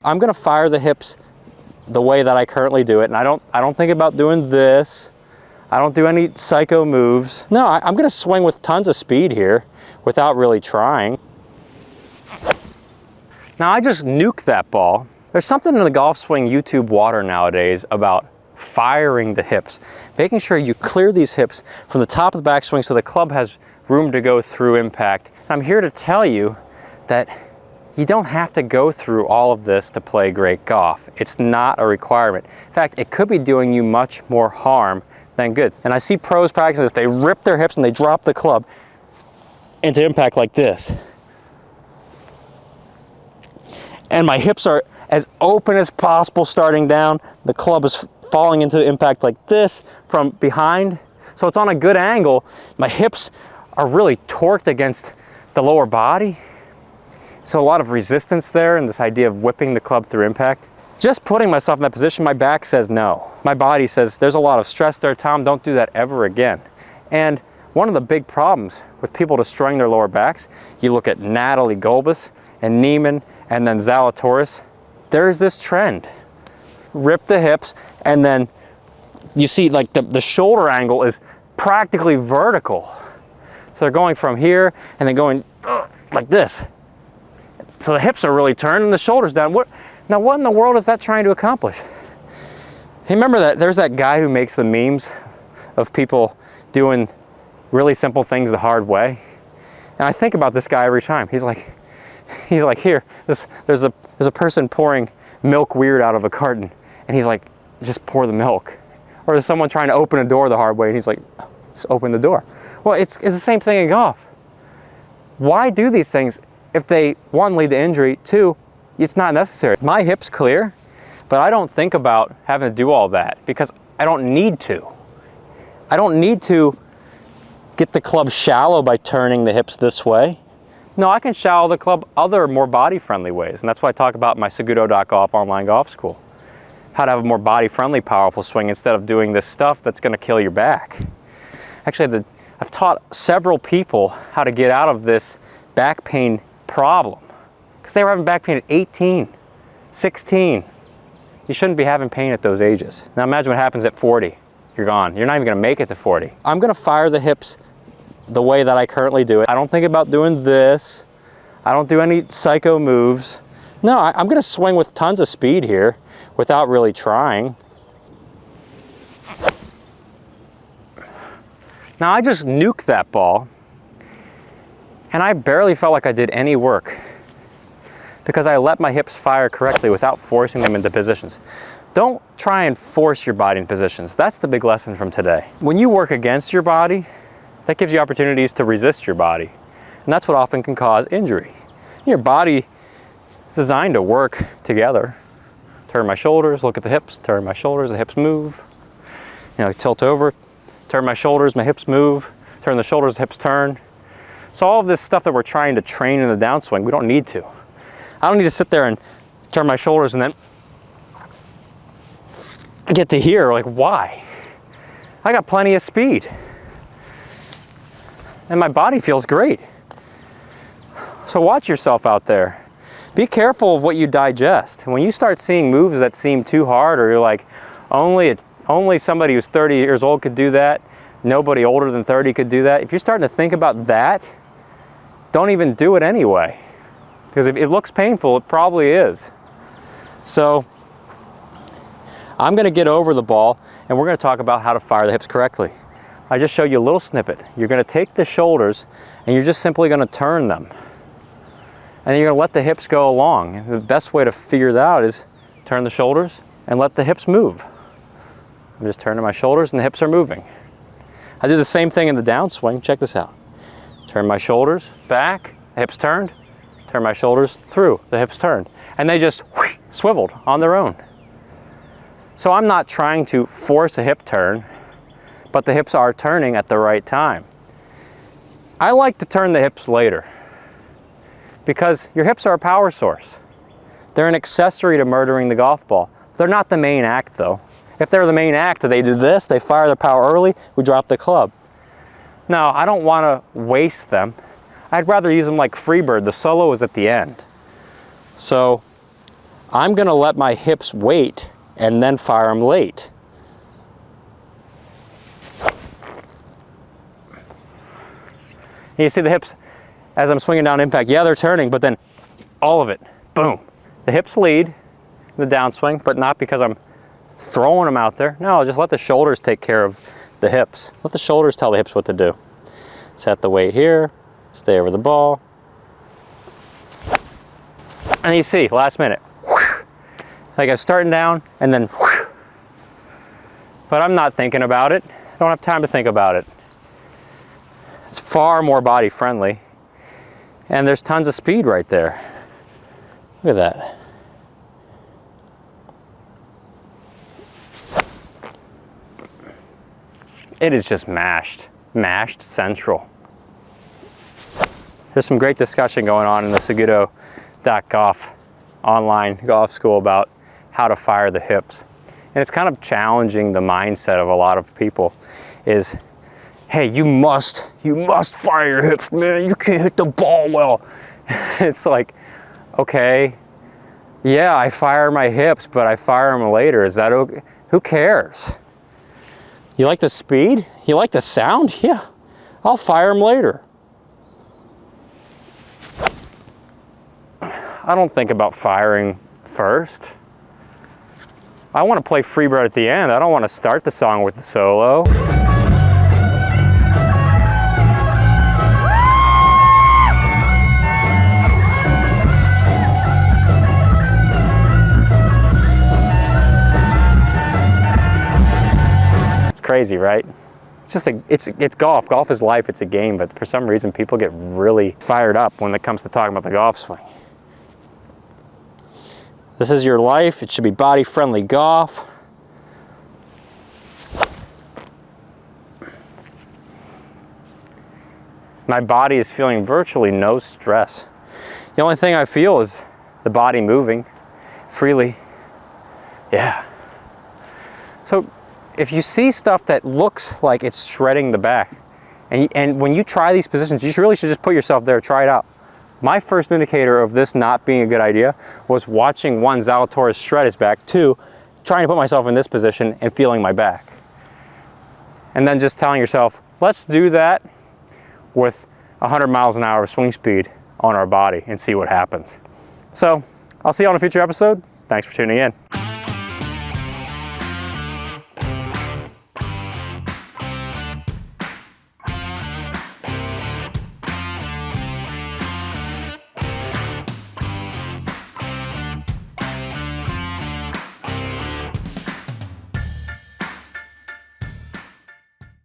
I'm gonna fire the hips the way that I currently do it, and I don't think about doing this. I don't do any psycho moves. No, I'm gonna swing with tons of speed here without really trying. Now I just nuked that ball. There's something in the golf swing YouTube water nowadays about firing the hips, making sure you clear these hips from the top of the backswing so the club has room to go through impact. I'm here to tell you that you don't have to go through all of this to play great golf. It's not a requirement. In fact, it could be doing you much more harm than good. And I see pros practicing this. They rip their hips and they drop the club into impact like this. And my hips are as open as possible starting down. The club is falling into impact like this from behind. So it's on a good angle. My hips are really torqued against the lower body. So a lot of resistance there, and this idea of whipping the club through impact. Just putting myself in that position, my back says no. My body says there's a lot of stress there, Tom, don't do that ever again. And one of the big problems with people destroying their lower backs, you look at Natalie Gulbis and Neiman and then Zalatoris, there's this trend. Rip the hips, and then you see like the shoulder angle is practically vertical. So they're going from here and then going like this. So the hips are really turned and the shoulders down. Now what in the world is that trying to accomplish? Hey, remember that there's that guy who makes the memes of people doing really simple things the hard way? And I think about this guy every time. He's like here, there's a person pouring milk weird out of a carton, and he's like, just pour the milk. Or there's someone trying to open a door the hard way, and he's like, just open the door. Well, it's the same thing in golf. Why do these things if they, one, lead to injury, two, it's not necessary? My hip's clear, but I don't think about having to do all that because I don't need to. I don't need to get the club shallow by turning the hips this way. No, I can shallow the club other more body-friendly ways, and that's why I talk about my Saguto.golf online golf school. How to have a more body-friendly, powerful swing instead of doing this stuff that's gonna kill your back. Actually, I've taught several people how to get out of this back pain problem because they were having back pain at 18, 16. You shouldn't be having pain at those ages. Now imagine what happens at 40. You're gone. You're not even gonna make it to 40. I'm gonna fire the hips the way that I currently do it. I don't think about doing this. I don't do any psycho moves. No, I'm gonna swing with tons of speed here without really trying. Now I just nuked that ball, and I barely felt like I did any work because I let my hips fire correctly without forcing them into positions. Don't try and force your body in positions. That's the big lesson from today. When you work against your body, that gives you opportunities to resist your body. And that's what often can cause injury. Your body is designed to work together. Turn my shoulders, look at the hips, turn my shoulders, the hips move. You know, tilt over, turn my shoulders, my hips move, turn the shoulders, the hips turn. So all of this stuff that we're trying to train in the downswing, we don't need to. I don't need to sit there and turn my shoulders and then get to here. Like, why? I got plenty of speed. And my body feels great. So watch yourself out there. Be careful of what you digest. When you start seeing moves that seem too hard, or you're like, only somebody who's 30 years old could do that, nobody older than 30 could do that. If you're starting to think about that, don't even do it anyway. Because if it looks painful, it probably is. So I'm gonna get over the ball and we're gonna talk about how to fire the hips correctly. I just showed you a little snippet. You're gonna take the shoulders and you're just simply gonna turn them. And then you're gonna let the hips go along. And the best way to figure that out is turn the shoulders and let the hips move. I'm just turning my shoulders and the hips are moving. I do the same thing in the downswing. Check this out. Turn my shoulders back, the hips turned. Turn my shoulders through, the hips turned. And they just whoosh, swiveled on their own. So I'm not trying to force a hip turn, but the hips are turning at the right time. I like to turn the hips later because your hips are a power source. They're an accessory to murdering the golf ball. They're not the main act though. If they're the main act, they do this, they fire their power early, we drop the club. Now, I don't want to waste them. I'd rather use them like Freebird. The solo is at the end. So I'm gonna let my hips wait and then fire them late. You see the hips as I'm swinging down impact. Yeah, they're turning, but then all of it, boom. The hips lead the downswing, but not because I'm throwing them out there. No, just let the shoulders take care of the hips. Let the shoulders tell the hips what to do. Set the weight here, stay over the ball. And you see, last minute, like I'm starting down and then, but I'm not thinking about it. I don't have time to think about it. It's far more body friendly, and there's tons of speed right there. Look at that. It is just mashed central. There's some great discussion going on in the SagutoGolf online golf school about how to fire the hips. And it's kind of challenging the mindset of a lot of people is, hey, you must fire your hips, man. You can't hit the ball well. It's like, okay, yeah, I fire my hips, but I fire them later. Is that okay? Who cares? You like the speed? You like the sound? Yeah, I'll fire them later. I don't think about firing first. I want to play Freebird at the end. I don't want to start the song with the solo. Crazy, right? It's just it's golf. Golf is life. It's a game, but for some reason people get really fired up when it comes to talking about the golf swing. This is your life. It should be body friendly golf. My body is feeling virtually no stress. The only thing I feel is the body moving freely. Yeah. So if you see stuff that looks like it's shredding the back, and when you try these positions, you really should just put yourself there, try it out. My first indicator of this not being a good idea was watching one, Zalatoris shred his back, two, trying to put myself in this position and feeling my back. And then just telling yourself, let's do that with 100 miles an hour of swing speed on our body and see what happens. So I'll see you on a future episode. Thanks for tuning in.